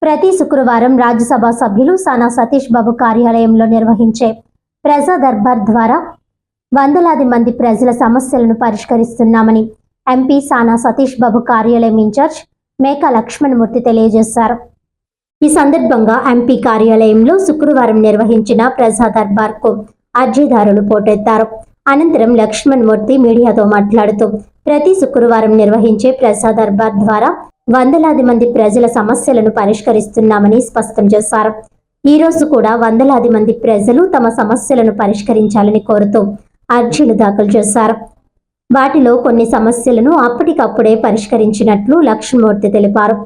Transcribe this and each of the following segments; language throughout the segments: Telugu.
ప్రతి శుక్రవారం రాజ్యసభ సభ్యులు సానా సతీష్ బాబు కార్యాలయంలో నిర్వహించే ప్రజా దర్బార్ ద్వారా వందలాది మంది ప్రజల సమస్యలను పరిష్కరిస్తున్నామని ఎంపీ సానా సతీష్ బాబు కార్యాలయం ఇన్ఛార్జ్ మేకా లక్ష్మణమూర్తి తెలియజేశారు. ఈ సందర్భంగా ఎంపీ కార్యాలయంలో శుక్రవారం నిర్వహించిన ప్రజా దర్బార్కు అర్జీదారులు పోటెత్తారు. అనంతరం లక్ష్మణమూర్తి మీడియాతో మాట్లాడుతూ ప్రతి శుక్రవారం నిర్వహించే ప్రజా దర్బార్ ద్వారా వందలాది మంది ప్రజల సమస్యలను పరిష్కరిస్తున్నామని స్పష్టం చేశారు. ఈ రోజు కూడా వందలాది మంది ప్రజలు తమ సమస్యలను పరిష్కరించాలని కోరుతూ అర్జీలు దాఖలు చేశారు. వాటిలో కొన్ని సమస్యలను అప్పటికప్పుడే పరిష్కరించినట్లు లక్ష్మణమూర్తి తెలిపారు.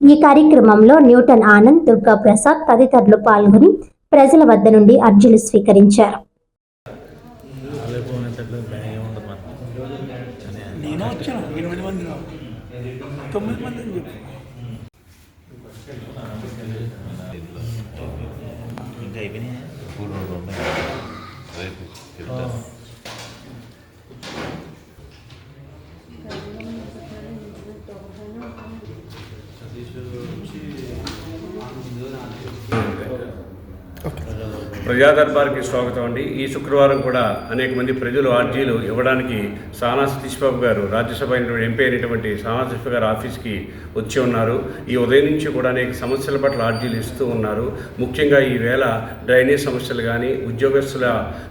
ఈ కార్యక్రమంలో న్యూటన్ ఆనంద్, దుర్గా ప్రసాద్ తదితరులు పాల్గొని ప్రజల వద్ద నుండి అర్జీలు స్వీకరించారు. ప్రజా దర్బార్కి స్వాగతం అండి. ఈ శుక్రవారం కూడా అనేక మంది ప్రజలు అర్జీలు ఇవ్వడానికి సానా సతీష్ బాబు గారు రాజ్యసభ ఎంపీ అయినటువంటి సానా సతీష్ గారు ఆఫీస్కి వచ్చి ఉన్నారు. ఈ ఉదయం నుంచి కూడా అనేక సమస్యల పట్ల అర్జీలు ఇస్తూ ఉన్నారు. ముఖ్యంగా ఈ వేళ డ్రైనేజ్ సమస్యలు కానీ, ఉద్యోగస్తుల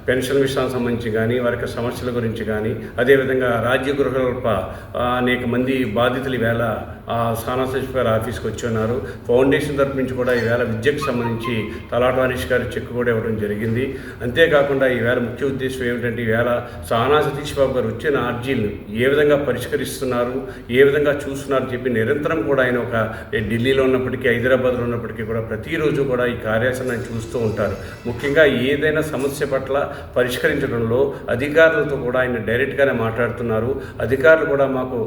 పెన్షన్ విషయానికి సంబంధించి కానీ, వారికి సమస్యల గురించి కానీ, అదేవిధంగా రాజ్య గృహకల్ప అనేక మంది బాధితులు ఈవేళ సానా సతీష్ గారు ఆఫీస్కి వచ్చి ఉన్నారు. ఫౌండేషన్ తరపు నుంచి కూడా ఈవేళ విద్యకు సంబంధించి తలాట్ వారీష్ గారి చెక్ కూడా ఇవ్వడం జరిగింది. అంతేకాకుండా ఈవేళ ముఖ్య ఉద్దేశం ఏమిటంటే ఈవేళ సానా సతీష్ బాబు గారు వచ్చిన అర్జీలు ఏ విధంగా పరిష్కరిస్తున్నారు, ఏ విధంగా చూస్తున్నారు చెప్పి నిరంతరం కూడా ఆయన ఒక ఢిల్లీలో ఉన్నప్పటికీ, హైదరాబాద్లో ఉన్నప్పటికీ కూడా ప్రతిరోజు కూడా ఈ కార్యాచరణ చూస్తూ ఉంటారు. ముఖ్యంగా ఏదైనా సమస్య పట్ల పరిష్కరించడంలో అధికారులతో కూడా ఆయన డైరెక్ట్గానే మాట్లాడుతున్నారు. అధికారులు కూడా మాకు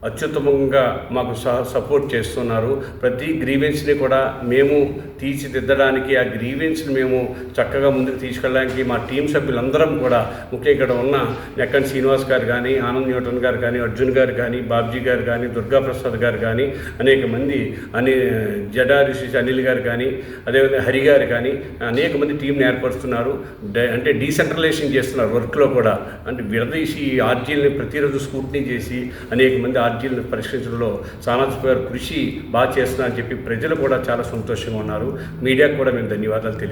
అత్యుత్తమంగా మాకు సపోర్ట్ చేస్తున్నారు. ప్రతి గ్రీవెన్స్ని కూడా మేము తీర్చిదిద్దడానికి, ఆ గ్రీవెన్స్ని మేము చక్కగా ముందుకు తీసుకెళ్ళడానికి మా టీం సభ్యులందరం కూడా, ముఖ్యంగా ఇక్కడ ఉన్న నెక్కన్ శ్రీనివాస్ గారు కానీ, ఆనంద్ న్యూటన్ గారు కానీ, అర్జున్ గారు కానీ, బాబ్జీ గారు కానీ, దుర్గా ప్రసాద్ గారు కానీ, అనేక మంది జడారిషి అనిల్ గారు కానీ, అదేవిధంగా హరి గారు కానీ అనేక మంది టీంని ఏర్పరుస్తున్నారు. అంటే డీసెంట్రలైజేషన్ చేస్తున్నారు వర్క్లో కూడా. అంటే విడదీసి ఈ ఆర్జీలని ప్రతిరోజు స్కూట్నీ చేసి అనేక మంది ఆర్జీలను పరిష్కరించడంలో సానా సతీష్ గారు కృషి బాగా చేస్తున్నారని చెప్పి ప్రజలు కూడా చాలా సంతోషంగా ఉన్నారు. మీడియాకు కూడా మేము ధన్యవాదాలు తెలియజేస్తున్నాం.